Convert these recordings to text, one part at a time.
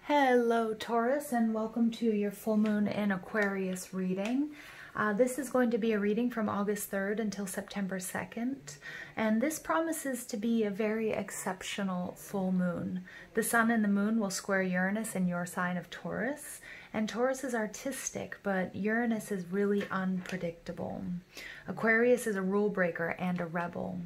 Hello Taurus, and welcome to your full moon in Aquarius reading. This is going to be a reading from August 3rd until September 2nd, and this promises to be a very exceptional full moon. The sun and the moon will square Uranus in your sign of Taurus, and Taurus is artistic, but Uranus is really unpredictable. Aquarius is a rule breaker and a rebel,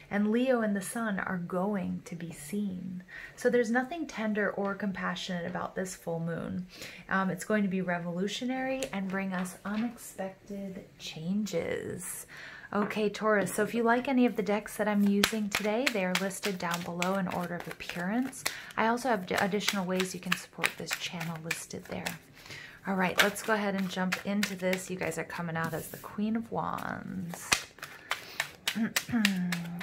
and Leo and the sun are going to be seen. So there's nothing tender or compassionate about this full moon. It's going to be revolutionary and bring us unexpected changes. Okay, Taurus, so if you like any of the decks that I'm using today, they are listed down below in order of appearance. I also have additional ways you can support this channel listed there. All right, let's go ahead and jump into this. You guys are coming out as the Queen of Wands.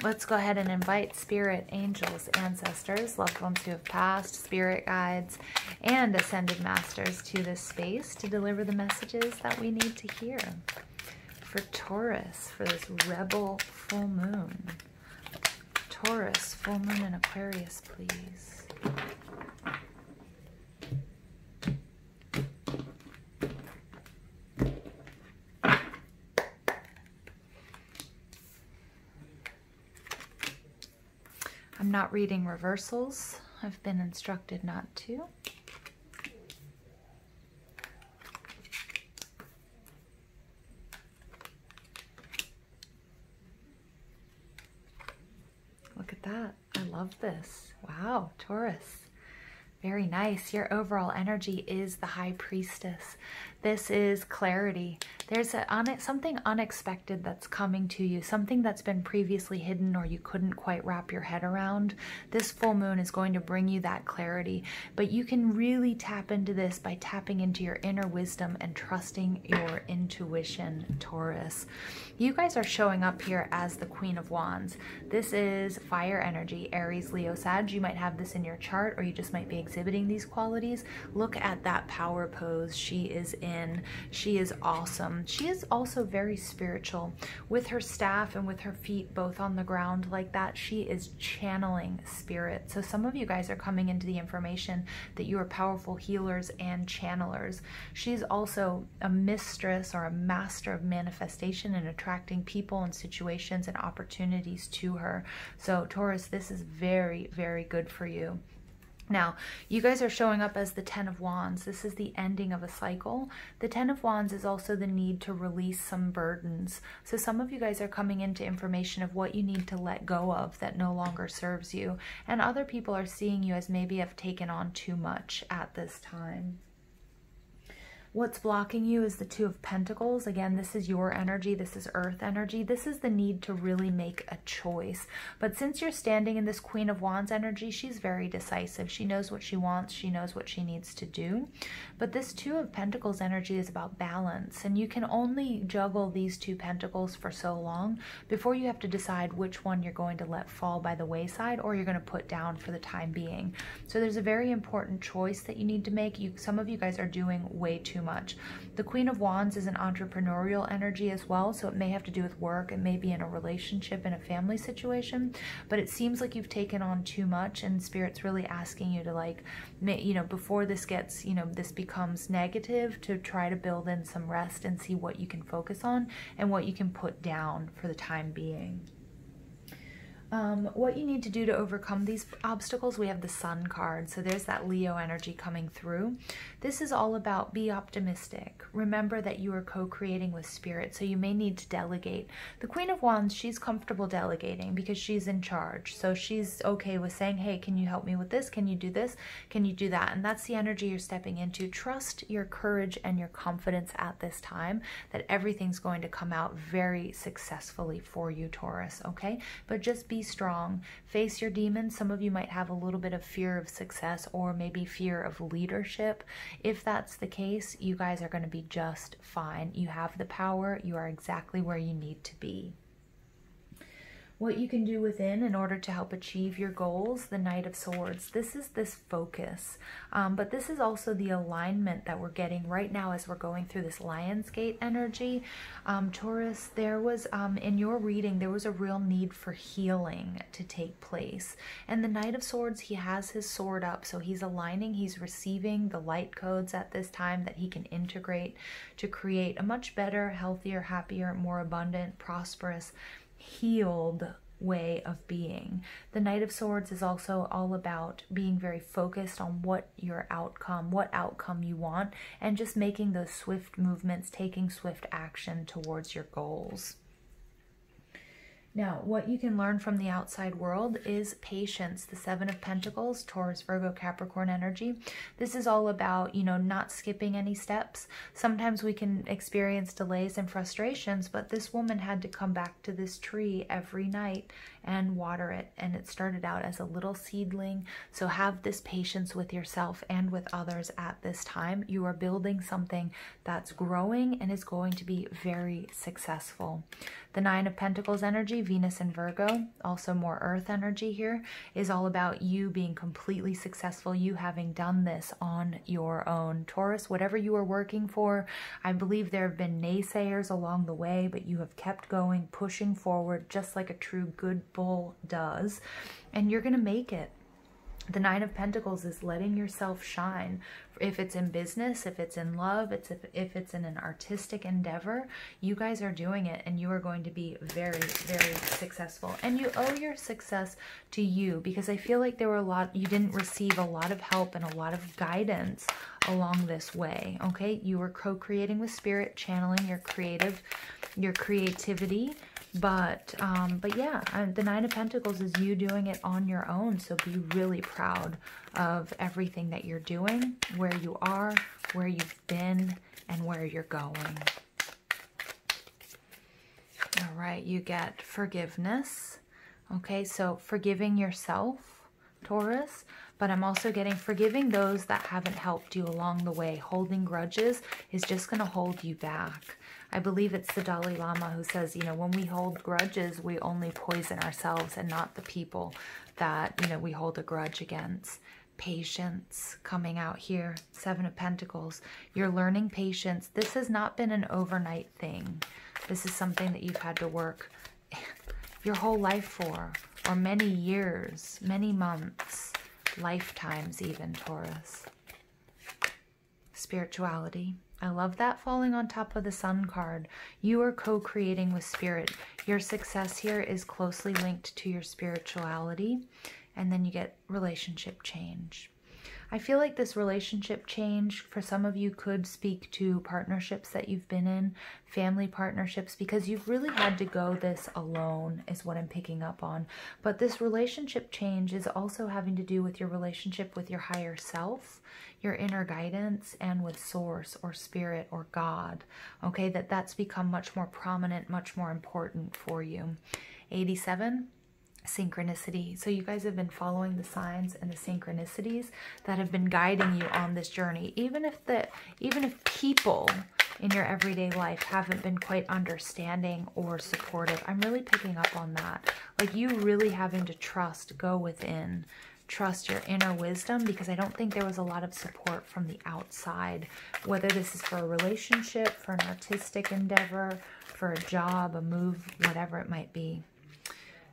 Let's go ahead and invite spirit, angels, ancestors, loved ones who have passed, spirit guides, and ascended masters to this space to deliver the messages that we need to hear for Taurus, for this rebel full moon. Taurus, full moon in Aquarius, please. I'm not reading reversals. I've been instructed not to. Look at that. I love this. Wow, Taurus. Very nice. Your overall energy is the High Priestess. This is clarity. There's something unexpected that's coming to you, something that's been previously hidden or you couldn't quite wrap your head around. This full moon is going to bring you that clarity, but you can really tap into this by tapping into your inner wisdom and trusting your intuition, Taurus. You guys are showing up here as the Queen of Wands. This is fire energy, Aries, Leo, Sag. You might have this in your chart, or you just might be exhibiting these qualities. Look at that power pose she is in. She is awesome. She is also very spiritual. With her staff and with her feet both on the ground like that, she is channeling spirit. So some of you guys are coming into the information that you are powerful healers and channelers. She's also a mistress or a master of manifestation and attracting people and situations and opportunities to her. So Taurus, this is very, very good for you. Now, you guys are showing up as the Ten of Wands. This is the ending of a cycle. The Ten of Wands is also the need to release some burdens. So some of you guys are coming into information of what you need to let go of that no longer serves you. And other people are seeing you as maybe have taken on too much at this time. What's blocking you is the Two of Pentacles. Again, this is your energy. This is earth energy. This is the need to really make a choice. But since you're standing in this Queen of Wands energy, she's very decisive. She knows what she wants. She knows what she needs to do. But this Two of Pentacles energy is about balance. And you can only juggle these two pentacles for so long before you have to decide which one you're going to let fall by the wayside or you're going to put down for the time being. So there's a very important choice that you need to make. Some of you guys are doing way too much. The Queen of Wands is an entrepreneurial energy as well, so it may have to do with work, it may be in a relationship, in a family situation, but it seems like you've taken on too much and Spirit's really asking you to, like, you know, before this gets, you know, this becomes negative, to try to build in some rest and see what you can focus on and what you can put down for the time being. What you need to do to overcome these obstacles, we have the Sun card. So there's that Leo energy coming through. This is all about be optimistic. Remember that you are co-creating with Spirit, so you may need to delegate. The Queen of Wands, she's comfortable delegating because she's in charge. So she's okay with saying, hey, can you help me with this? Can you do this? Can you do that? And that's the energy you're stepping into. Trust your courage and your confidence at this time that everything's going to come out very successfully for you, Taurus, okay? But just be strong. Face your demons. Some of you might have a little bit of fear of success or maybe fear of leadership. If that's the case, you guys are going to be just fine. You have the power. You are exactly where you need to be. what you can do within in order to help achieve your goals. The Knight of Swords. This is this focus, but this is also the alignment that we're getting right now as we're going through this Lionsgate energy. Taurus, there was, in your reading, there was a real need for healing to take place. And the Knight of Swords, he has his sword up, so he's aligning, he's receiving the light codes at this time that he can integrate to create a much better, healthier, happier, more abundant, prosperous, healed way of being. The Knight of Swords is also all about being very focused on what outcome you want, and just making those swift movements, taking swift action towards your goals. Now, what you can learn from the outside world is patience. The Seven of Pentacles, Taurus, Virgo, Capricorn energy. This is all about, you know, not skipping any steps. Sometimes we can experience delays and frustrations, but this woman had to come back to this tree every night and water it. And it started out as a little seedling. So have this patience with yourself and with others at this time. You are building something that's growing and is going to be very successful. The Nine of Pentacles energy, Venus and Virgo, also more earth energy here, is all about you being completely successful, you having done this on your own. Taurus, whatever you are working for, I believe there have been naysayers along the way, but you have kept going, pushing forward, just like a true good bull does, and you're going to make it. The Nine of Pentacles is letting yourself shine. If it's in business, if it's in love, if it's in an artistic endeavor, you guys are doing it and you are going to be very, very successful. And you owe your success to you, because I feel like there were you didn't receive a lot of help and a lot of guidance along this way, okay? You were co-creating with spirit, channeling your creativity. But yeah, the Nine of Pentacles is you doing it on your own. So be really proud of everything that you're doing, where you are, where you've been, and where you're going. All right, you get forgiveness. Okay, so forgiving yourself, Taurus, but I'm also getting forgiving those that haven't helped you along the way. Holding grudges is just going to hold you back. I believe it's the Dalai Lama who says, you know, when we hold grudges, we only poison ourselves and not the people that, you know, we hold a grudge against. Patience coming out here. Seven of Pentacles. You're learning patience. This has not been an overnight thing. This is something that you've had to work your whole life for, or many years, many months, lifetimes even, Taurus. Spirituality. I love that falling on top of the Sun card. You are co-creating with spirit. Your success here is closely linked to your spirituality. And then you get relationship change. I feel like this relationship change for some of you could speak to partnerships that you've been in, family partnerships, because you've really had to go this alone is what I'm picking up on. But this relationship change is also having to do with your relationship with your higher self, your inner guidance, and with source or spirit or God. Okay, that's become much more prominent, much more important for you. 87. Synchronicity. So you guys have been following the signs and the synchronicities that have been guiding you on this journey. Even if people in your everyday life haven't been quite understanding or supportive, I'm really picking up on that. Like you really having to trust, go within, trust your inner wisdom, because I don't think there was a lot of support from the outside, whether this is for a relationship, for an artistic endeavor, for a job, a move, whatever it might be.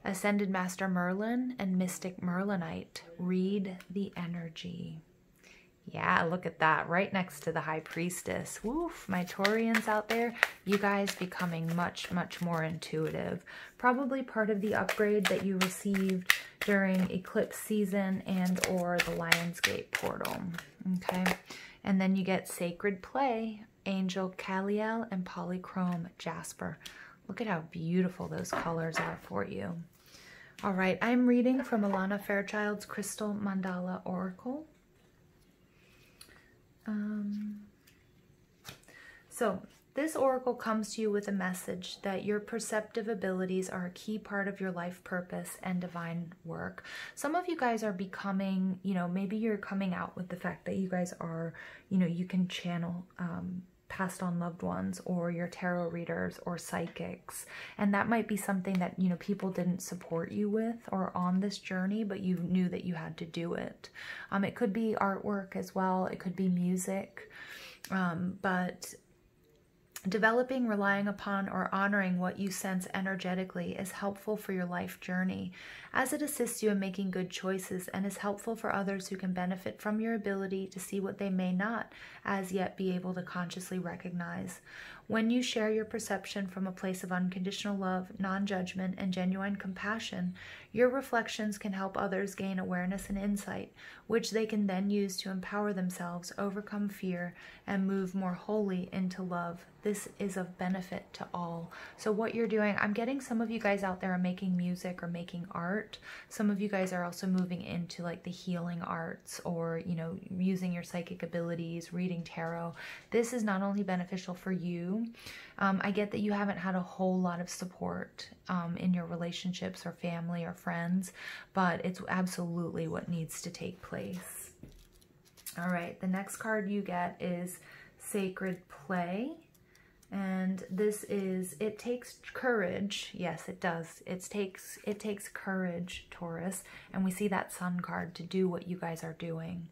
Ascended Master Merlin and Mystic Merlinite. Read the energy. Yeah, look at that. Right next to the High Priestess. Woof, my Taurians out there, you guys becoming much, much more intuitive. Probably part of the upgrade that you received during eclipse season and or the Lionsgate portal. Okay, and then you get Sacred Play, Angel Kaliel, and Polychrome Jasper. Look at how beautiful those colors are for you. All right, I'm reading from Alana Fairchild's Crystal Mandala Oracle. So this oracle comes to you with a message that your perceptive abilities are a key part of your life purpose and divine work. Some of you guys are becoming, you know, maybe you're coming out with the fact that you guys are, you know, you can channel passed on loved ones or your tarot readers or psychics. And that might be something that, you know, people didn't support you with or on this journey, but you knew that you had to do it. It could be artwork as well. It could be music. But developing, relying upon, or honoring what you sense energetically is helpful for your life journey, as it assists you in making good choices and is helpful for others who can benefit from your ability to see what they may not as yet be able to consciously recognize. When you share your perception from a place of unconditional love, non-judgment, and genuine compassion, your reflections can help others gain awareness and insight, which they can then use to empower themselves, overcome fear, and move more wholly into love. This is of benefit to all. So what you're doing, I'm getting some of you guys out there are making music or making art. Some of you guys are also moving into like the healing arts, or, you know, using your psychic abilities, reading tarot. This is not only beneficial for you. I get that you haven't had a whole lot of support in your relationships or family or friends, but it's absolutely what needs to take place. All right, the next card you get is Sacred Play. And this is, it takes courage. Yes, it does. It takes courage, Taurus. And we see that Sun card to do what you guys are doing.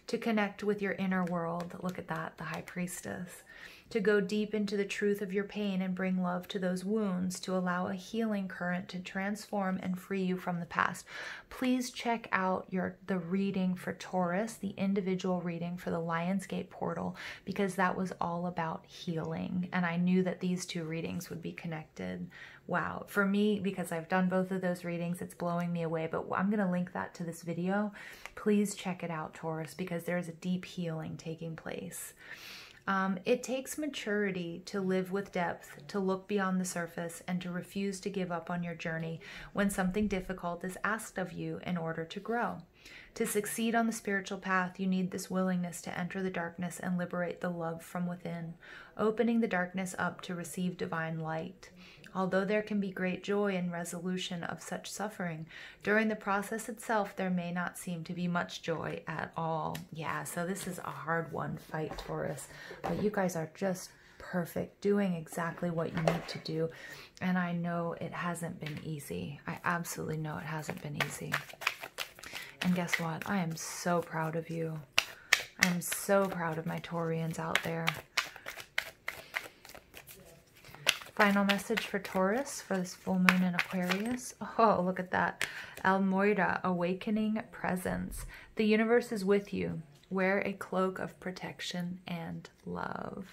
To connect with your inner world. Look at that, the High Priestess. To go deep into the truth of your pain and bring love to those wounds, to allow a healing current to transform and free you from the past. Please check out the reading for Taurus, the individual reading for the Lionsgate portal, because that was all about healing. And I knew that these two readings would be connected. Wow. For me, because I've done both of those readings, it's blowing me away. But I'm going to link that to this video. Please check it out, Taurus, because there's a deep healing taking place. It takes maturity to live with depth, to look beyond the surface, and to refuse to give up on your journey when something difficult is asked of you in order to grow. To succeed on the spiritual path, you need this willingness to enter the darkness and liberate the love from within, opening the darkness up to receive divine light. Although there can be great joy in resolution of such suffering, during the process itself, there may not seem to be much joy at all. Yeah, so this is a hard one, fight, Taurus. But you guys are just perfect, doing exactly what you need to do. And I know it hasn't been easy. I absolutely know it hasn't been easy. And guess what? I am so proud of you. I am so proud of my Taurians out there. Final message for Taurus for this full moon in Aquarius. Oh, look at that. Almoira, awakening presence. The universe is with you. Wear a cloak of protection and love.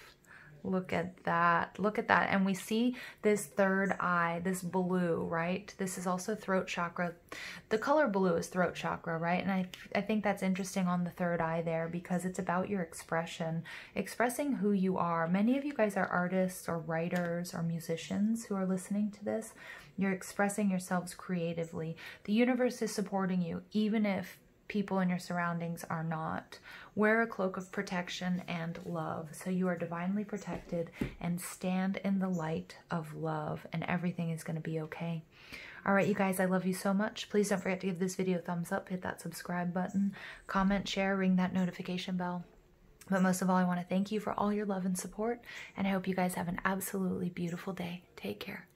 Look at that. Look at that. And we see this third eye, this blue, right? This is also throat chakra. The color blue is throat chakra, right? And I think that's interesting on the third eye there, because it's about your expression, expressing who you are. Many of you guys are artists or writers or musicians who are listening to this. You're expressing yourselves creatively. The universe is supporting you, even if people in your surroundings are not. Wear a cloak of protection and love, so you are divinely protected, and stand in the light of love, and everything is going to be okay. All right, you guys, I love you so much. Please don't forget to give this video a thumbs up, hit that subscribe button, comment, share, ring that notification bell. But most of all, I want to thank you for all your love and support, and I hope you guys have an absolutely beautiful day. Take care.